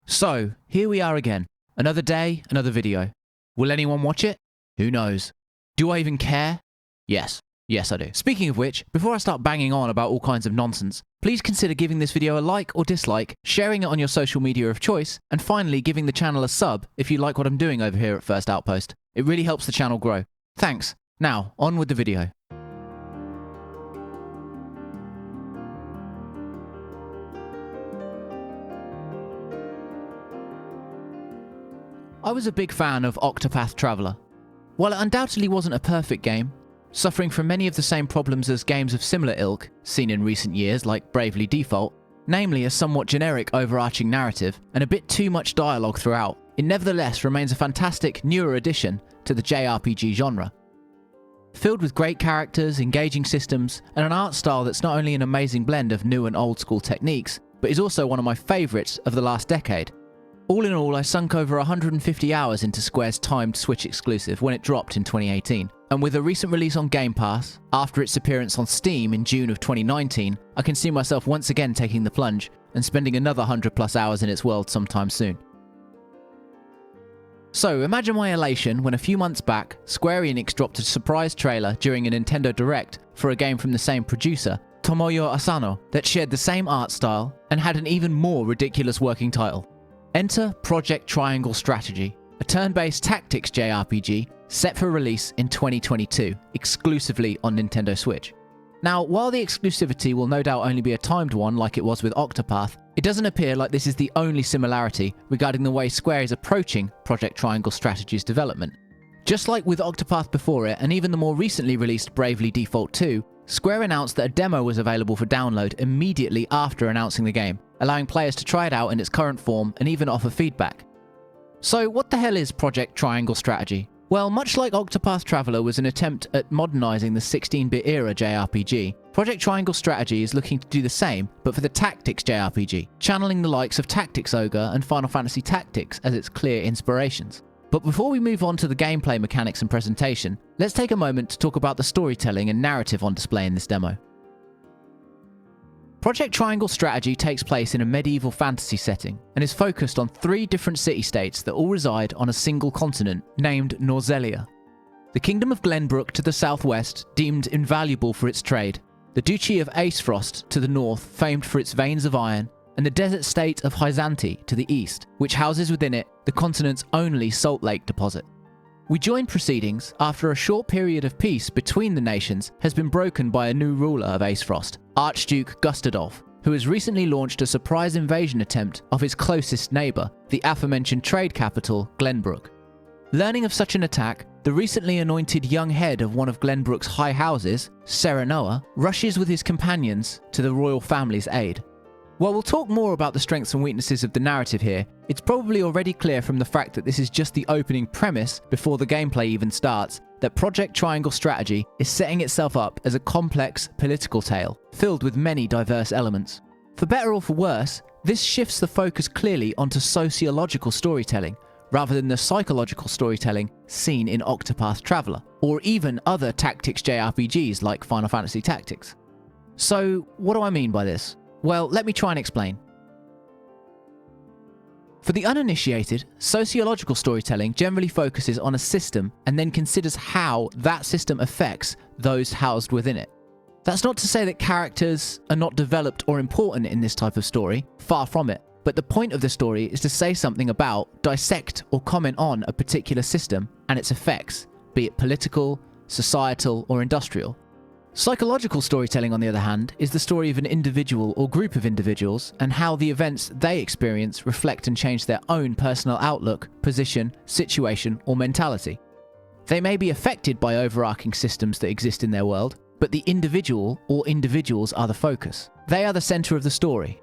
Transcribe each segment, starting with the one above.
So, here we are again. Another day, another video. Will anyone watch it? Who knows? Do I even care? Yes. Yes, I do. Speaking of which, before I start banging on about all kinds of nonsense, please consider giving this video a like or dislike, sharing it on your social media of choice, and finally giving the channel a sub if you like what I'm doing over here at First Outpost. It really helps the channel grow. Thanks. Now, on with the video. I was a big fan of Octopath Traveler. While it undoubtedly wasn't a perfect game, suffering from many of the same problems as games of similar ilk seen in recent years like Bravely Default, namely a somewhat generic overarching narrative and a bit too much dialogue throughout, it nevertheless remains a fantastic newer addition to the JRPG genre. Filled with great characters, engaging systems, and an art style that's not only an amazing blend of new and old school techniques, but is also one of my favourites of the last decade. All in all, I sunk over 150 hours into Square's timed Switch exclusive when it dropped in 2018, and with a recent release on Game Pass, after its appearance on Steam in June of 2019, I can see myself once again taking the plunge and spending another 100+ hours in its world sometime soon. So imagine my elation when a few months back, Square Enix dropped a surprise trailer during a Nintendo Direct for a game from the same producer, Tomoyo Asano, that shared the same art style and had an even more ridiculous working title. Enter Project Triangle Strategy, a turn-based tactics JRPG set for release in 2022, exclusively on Nintendo Switch. Now, while the exclusivity will no doubt only be a timed one like it was with Octopath, it doesn't appear like this is the only similarity regarding the way Square is approaching Project Triangle Strategy's development. Just like with Octopath before it, and even the more recently released Bravely Default 2, Square announced that a demo was available for download immediately after announcing the game, allowing players to try it out in its current form and even offer feedback. So what the hell is Project Triangle Strategy? Well, much like Octopath Traveler was an attempt at modernising the 16-bit era JRPG, Project Triangle Strategy is looking to do the same, but for the Tactics JRPG, channeling the likes of Tactics Ogre and Final Fantasy Tactics as its clear inspirations. But before we move on to the gameplay mechanics and presentation, let's take a moment to talk about the storytelling and narrative on display in this demo. Project Triangle Strategy takes place in a medieval fantasy setting and is focused on 3 different city-states that all reside on a single continent named Norzelia. The Kingdom of Glenbrook to the southwest, deemed invaluable for its trade, the Duchy of Acefrost to the north, famed for its veins of iron, and the desert state of Hyzanti to the east, which houses within it the continent's only salt lake deposit. We join proceedings after a short period of peace between the nations has been broken by a new ruler of Acefrost, Archduke Gustadolf, who has recently launched a surprise invasion attempt of his closest neighbour, the aforementioned trade capital, Glenbrook. Learning of such an attack, the recently anointed young head of one of Glenbrook's high houses, Serenoa, rushes with his companions to the royal family's aid. While we'll talk more about the strengths and weaknesses of the narrative here, it's probably already clear from the fact that this is just the opening premise before the gameplay even starts, that Project Triangle Strategy is setting itself up as a complex political tale, filled with many diverse elements. For better or for worse, this shifts the focus clearly onto sociological storytelling, rather than the psychological storytelling seen in Octopath Traveler, or even other tactics JRPGs like Final Fantasy Tactics. So, what do I mean by this? Well, let me try and explain. For the uninitiated, sociological storytelling generally focuses on a system and then considers how that system affects those housed within it. That's not to say that characters are not developed or important in this type of story, far from it, but the point of the story is to say something about, dissect or comment on a particular system and its effects, be it political, societal or industrial. Psychological storytelling, on the other hand, is the story of an individual or group of individuals and how the events they experience reflect and change their own personal outlook, position, situation, or mentality. They may be affected by overarching systems that exist in their world, but the individual or individuals are the focus. They are the center of the story.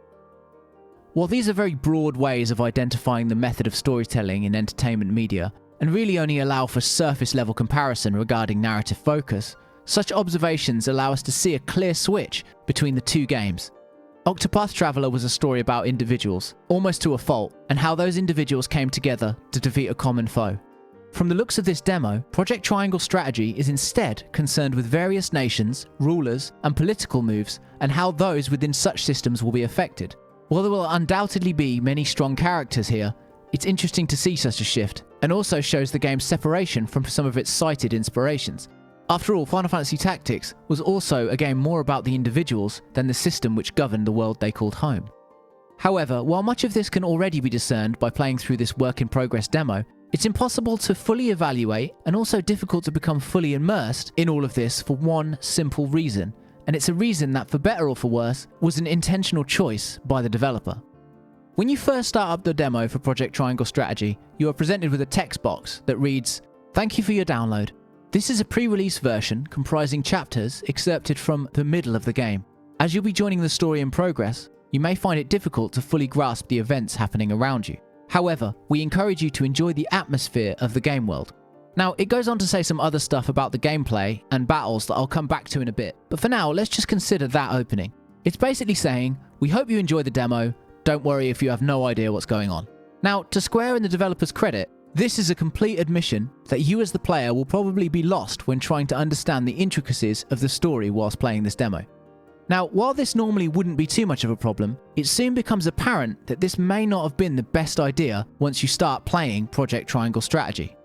While these are very broad ways of identifying the method of storytelling in entertainment media, and really only allow for surface-level comparison regarding narrative focus, such observations allow us to see a clear switch between the two games. Octopath Traveler was a story about individuals, almost to a fault, and how those individuals came together to defeat a common foe. From the looks of this demo, Project Triangle Strategy is instead concerned with various nations, rulers, and political moves, and how those within such systems will be affected. While there will undoubtedly be many strong characters here, it's interesting to see such a shift, and also shows the game's separation from some of its cited inspirations. After all, Final Fantasy Tactics was also a game more about the individuals than the system which governed the world they called home. However, while much of this can already be discerned by playing through this work-in-progress demo, it's impossible to fully evaluate and also difficult to become fully immersed in all of this for one simple reason, and it's a reason that, for better or for worse, was an intentional choice by the developer. When you first start up the demo for Project Triangle Strategy, you are presented with a text box that reads, "Thank you for your download. This is a pre-release version comprising chapters excerpted from the middle of the game. As you'll be joining the story in progress, you may find it difficult to fully grasp the events happening around you. However, we encourage you to enjoy the atmosphere of the game world." Now, it goes on to say some other stuff about the gameplay and battles that I'll come back to in a bit, but for now, let's just consider that opening. It's basically saying, "We hope you enjoy the demo, don't worry if you have no idea what's going on." Now, to Square and the developer's credit, this is a complete admission that you as the player will probably be lost when trying to understand the intricacies of the story whilst playing this demo. Now, while this normally wouldn't be too much of a problem, it soon becomes apparent that this may not have been the best idea once you start playing Project Triangle Strategy.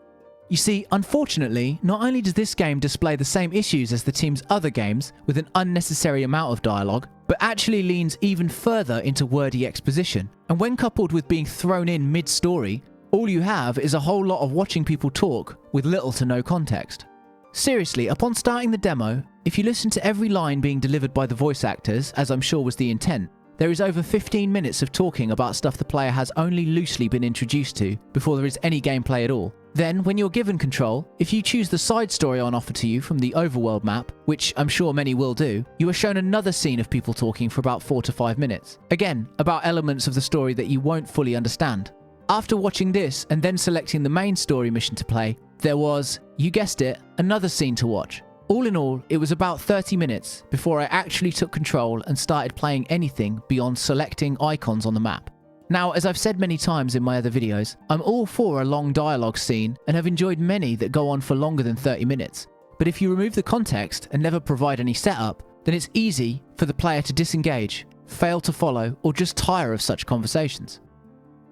You see, unfortunately, not only does this game display the same issues as the team's other games with an unnecessary amount of dialogue, but actually leans even further into wordy exposition. And when coupled with being thrown in mid-story, all you have is a whole lot of watching people talk with little to no context. Seriously, upon starting the demo, if you listen to every line being delivered by the voice actors, as I'm sure was the intent, there is over 15 minutes of talking about stuff the player has only loosely been introduced to before there is any gameplay at all. Then, when you're given control, if you choose the side story on offer to you from the overworld map, which I'm sure many will do, you are shown another scene of people talking for about 4 to 5 minutes. Again, about elements of the story that you won't fully understand. After watching this and then selecting the main story mission to play, there was, you guessed it, another scene to watch. All in all, it was about 30 minutes before I actually took control and started playing anything beyond selecting icons on the map. Now, as I've said many times in my other videos, I'm all for a long dialogue scene and have enjoyed many that go on for longer than 30 minutes. But if you remove the context and never provide any setup, then it's easy for the player to disengage, fail to follow, or just tire of such conversations.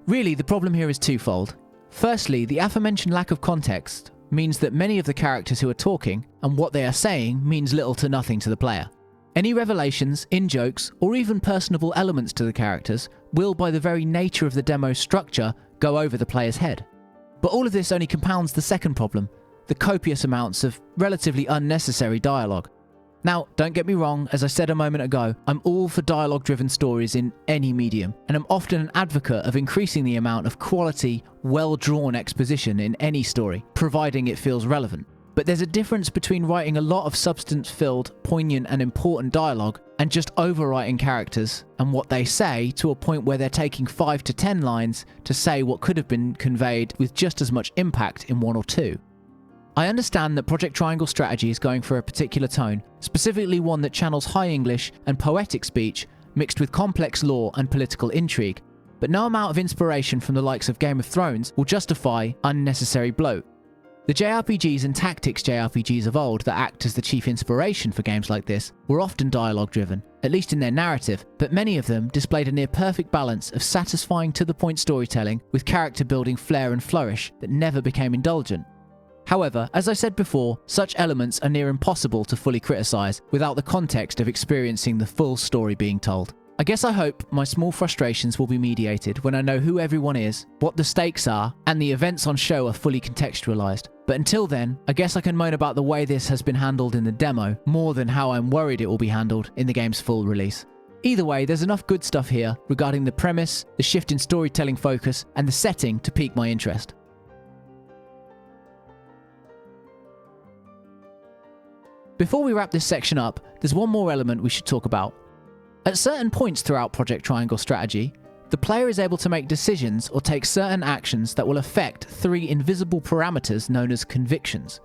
Really, the problem here is twofold. Firstly, the aforementioned lack of context means that many of the characters who are talking and what they are saying means little to nothing to the player. Any revelations, in-jokes, or even personable elements to the characters will, by the very nature of the demo's structure, go over the player's head. But all of this only compounds the second problem, the copious amounts of relatively unnecessary dialogue. Now, don't get me wrong, as I said a moment ago, I'm all for dialogue-driven stories in any medium, and I'm often an advocate of increasing the amount of quality, well-drawn exposition in any story, providing it feels relevant. But there's a difference between writing a lot of substance-filled, poignant and important dialogue and just overwriting characters and what they say to a point where they're taking 5 to 10 lines to say what could have been conveyed with just as much impact in 1 or 2. I understand that Project Triangle Strategy is going for a particular tone, specifically one that channels high English and poetic speech mixed with complex lore and political intrigue, but no amount of inspiration from the likes of Game of Thrones will justify unnecessary bloat. The JRPGs and Tactics JRPGs of old that act as the chief inspiration for games like this were often dialogue-driven, at least in their narrative, but many of them displayed a near-perfect balance of satisfying to-the-point storytelling with character-building flair and flourish that never became indulgent. However, as I said before, such elements are near impossible to fully criticize without the context of experiencing the full story being told. I guess I hope my small frustrations will be mediated when I know who everyone is, what the stakes are, and the events on show are fully contextualized. But until then, I guess I can moan about the way this has been handled in the demo, more than how I'm worried it will be handled in the game's full release. Either way, there's enough good stuff here regarding the premise, the shift in storytelling focus, and the setting to pique my interest. Before we wrap this section up, there's one more element we should talk about. At certain points throughout Project Triangle Strategy, the player is able to make decisions or take certain actions that will affect 3 invisible parameters known as convictions.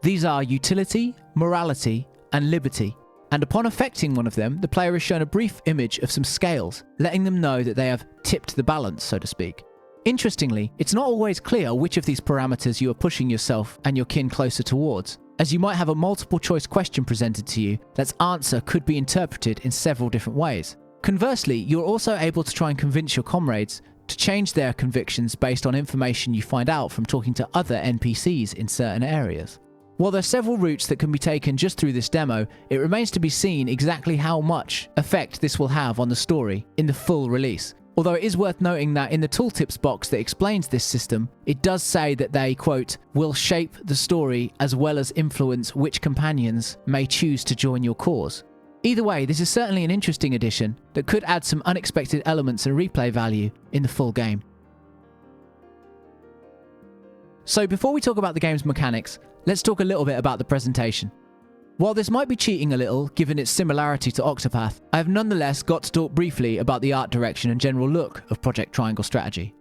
These are utility, morality, and liberty. And upon affecting one of them, the player is shown a brief image of some scales, letting them know that they have tipped the balance, so to speak. Interestingly, it's not always clear which of these parameters you are pushing yourself and your kin closer towards, as you might have a multiple choice question presented to you that's answer could be interpreted in several different ways. Conversely, you're also able to try and convince your comrades to change their convictions based on information you find out from talking to other NPCs in certain areas. While there are several routes that can be taken just through this demo, it remains to be seen exactly how much effect this will have on the story in the full release. Although it is worth noting that in the tooltips box that explains this system, it does say that they, quote, will shape the story as well as influence which companions may choose to join your cause. Either way, this is certainly an interesting addition that could add some unexpected elements and replay value in the full game. So before we talk about the game's mechanics, let's talk a little bit about the presentation. While this might be cheating a little, given its similarity to Octopath, I have nonetheless got to talk briefly about the art direction and general look of Project Triangle Strategy.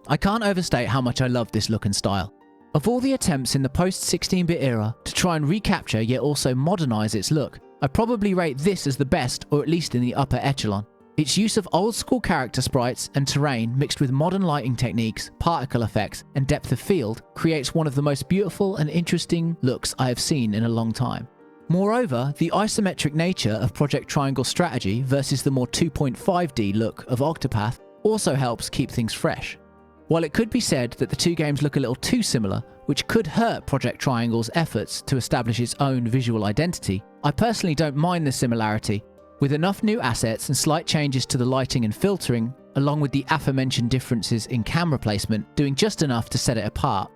I can't overstate how much I love this look and style. Of all the attempts in the post-16-bit era to try and recapture yet also modernise its look, I probably rate this as the best, or at least in the upper echelon. Its use of old-school character sprites and terrain mixed with modern lighting techniques, particle effects, and depth of field creates one of the most beautiful and interesting looks I have seen in a long time. Moreover, the isometric nature of Project Triangle Strategy versus the more 2.5D look of Octopath also helps keep things fresh. While it could be said that the two games look a little too similar, which could hurt Project Triangle's efforts to establish its own visual identity, I personally don't mind the similarity, with enough new assets and slight changes to the lighting and filtering, along with the aforementioned differences in camera placement, doing just enough to set it apart.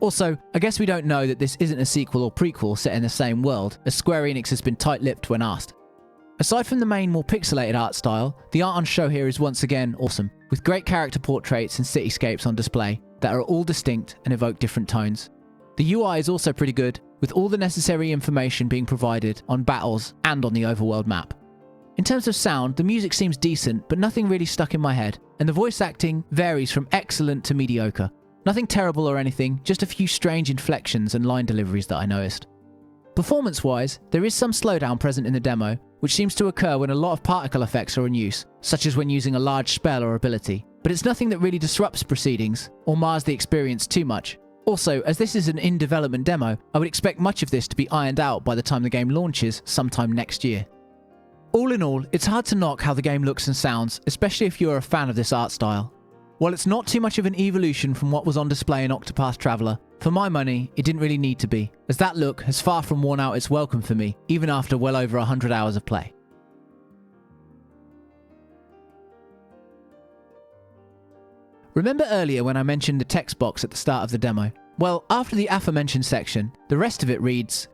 Also, I guess we don't know that this isn't a sequel or prequel set in the same world, as Square Enix has been tight-lipped when asked. Aside from the main more pixelated art style, the art on show here is once again awesome, with great character portraits and cityscapes on display that are all distinct and evoke different tones. The UI is also pretty good, with all the necessary information being provided on battles and on the overworld map. In terms of sound, the music seems decent, but nothing really stuck in my head, and the voice acting varies from excellent to mediocre. Nothing terrible or anything, just a few strange inflections and line deliveries that I noticed. Performance-wise, there is some slowdown present in the demo, which seems to occur when a lot of particle effects are in use, such as when using a large spell or ability, but it's nothing that really disrupts proceedings or mars the experience too much. Also, as this is an in-development demo, I would expect much of this to be ironed out by the time the game launches sometime next year. All in all, it's hard to knock how the game looks and sounds, especially if you're a fan of this art style. While it's not too much of an evolution from what was on display in Octopath Traveler, for my money, it didn't really need to be, as that look has far from worn out its welcome for me, even after well over 100 hours of play. Remember earlier when I mentioned the text box at the start of the demo? Well, after the aforementioned section, the rest of it reads,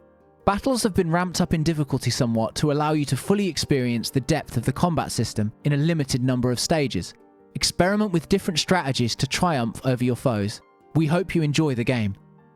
"Battles have been ramped up in difficulty somewhat to allow you to fully experience the depth of the combat system in a limited number of stages. Experiment with different strategies to triumph over your foes. We hope you enjoy the game."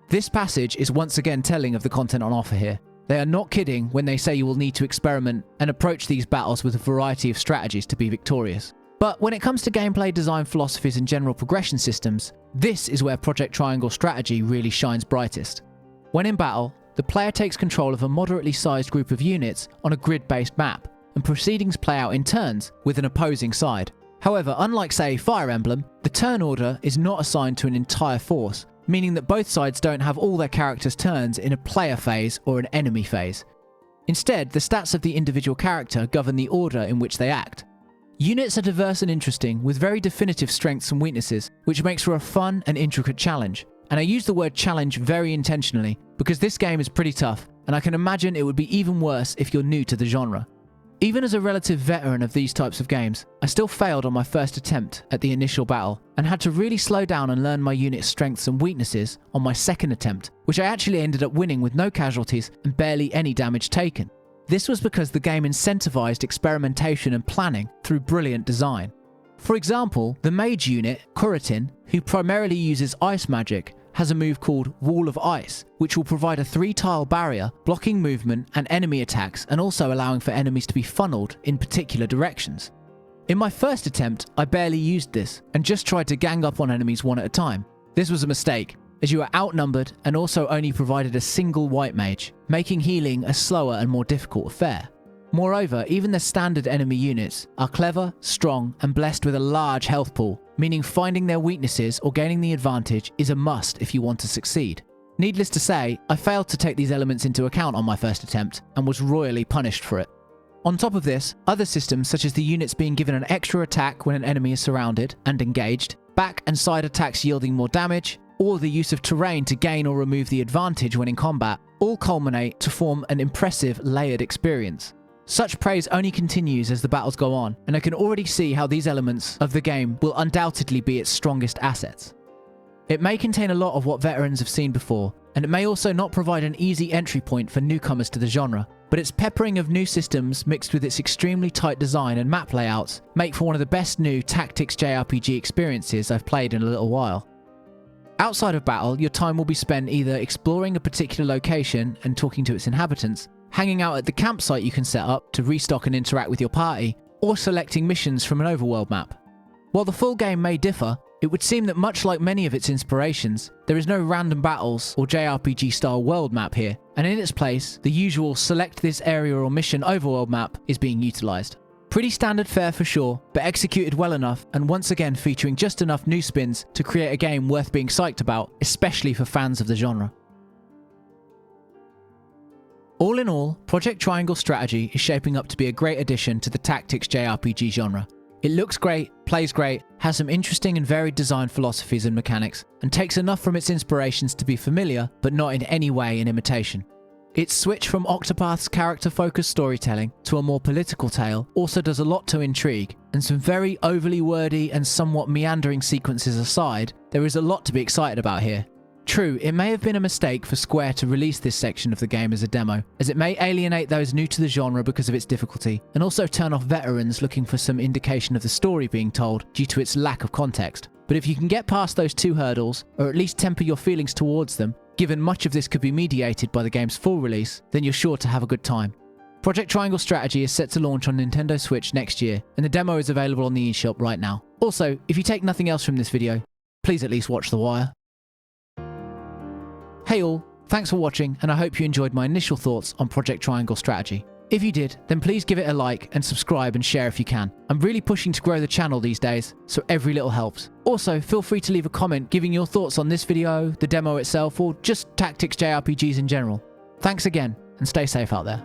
This passage is once again telling of the content on offer here. They are not kidding when they say you will need to experiment and approach these battles with a variety of strategies to be victorious. But when it comes to gameplay design philosophies and general progression systems, this is where Project Triangle Strategy really shines brightest. When in battle, the player takes control of a moderately sized group of units on a grid-based map, and proceedings play out in turns with an opposing side. However, unlike say Fire Emblem, the turn order is not assigned to an entire force, meaning that both sides don't have all their characters' turns in a player phase or an enemy phase. Instead, the stats of the individual character govern the order in which they act. Units are diverse and interesting, with very definitive strengths and weaknesses, which makes for a fun and intricate challenge. And I use the word challenge very intentionally, because this game is pretty tough, and I can imagine it would be even worse if you're new to the genre. Even as a relative veteran of these types of games, I still failed on my first attempt at the initial battle, and had to really slow down and learn my unit's strengths and weaknesses on my second attempt, which I actually ended up winning with no casualties and barely any damage taken. This was because the game incentivized experimentation and planning through brilliant design. For example, the mage unit, Kuritin, who primarily uses ice magic, has a move called Wall of Ice, which will provide a 3-tile barrier, blocking movement and enemy attacks, and also allowing for enemies to be funneled in particular directions. In my first attempt, I barely used this, and just tried to gang up on enemies one at a time. This was a mistake, as you are outnumbered and also only provided a single white mage, making healing a slower and more difficult affair. Moreover, even the standard enemy units are clever, strong, and blessed with a large health pool, meaning finding their weaknesses or gaining the advantage is a must if you want to succeed. Needless to say, I failed to take these elements into account on my first attempt, and was royally punished for it. On top of this, other systems such as the units being given an extra attack when an enemy is surrounded and engaged, back and side attacks yielding more damage, or the use of terrain to gain or remove the advantage when in combat, all culminate to form an impressive layered experience. Such praise only continues as the battles go on, and I can already see how these elements of the game will undoubtedly be its strongest assets. It may contain a lot of what veterans have seen before, and it may also not provide an easy entry point for newcomers to the genre, but its peppering of new systems mixed with its extremely tight design and map layouts make for one of the best new Tactics JRPG experiences I've played in a little while. Outside of battle, your time will be spent either exploring a particular location and talking to its inhabitants, hanging out at the campsite you can set up to restock and interact with your party, or selecting missions from an overworld map. While the full game may differ, it would seem that much like many of its inspirations, there is no random battles or JRPG style world map here, and in its place, the usual select this area or mission overworld map is being utilised. Pretty standard fare for sure, but executed well enough, and once again featuring just enough new spins to create a game worth being psyched about, especially for fans of the genre. All in all, Project Triangle Strategy is shaping up to be a great addition to the Tactics JRPG genre. It looks great, plays great, has some interesting and varied design philosophies and mechanics, and takes enough from its inspirations to be familiar, but not in any way an imitation. Its switch from Octopath's character-focused storytelling to a more political tale also does a lot to intrigue, and some very overly wordy and somewhat meandering sequences aside, there is a lot to be excited about here. True, it may have been a mistake for Square to release this section of the game as a demo, as it may alienate those new to the genre because of its difficulty, and also turn off veterans looking for some indication of the story being told due to its lack of context. But if you can get past those two hurdles, or at least temper your feelings towards them, given much of this could be mediated by the game's full release, then you're sure to have a good time. Project Triangle Strategy is set to launch on Nintendo Switch next year, and the demo is available on the eShop right now. Also, if you take nothing else from this video, please at least watch The Wire. Hey all, thanks for watching, and I hope you enjoyed my initial thoughts on Project Triangle Strategy. If you did, then please give it a like and subscribe and share if you can. I'm really pushing to grow the channel these days, so every little helps. Also, feel free to leave a comment giving your thoughts on this video, the demo itself, or just Tactics JRPGs in general. Thanks again, and stay safe out there.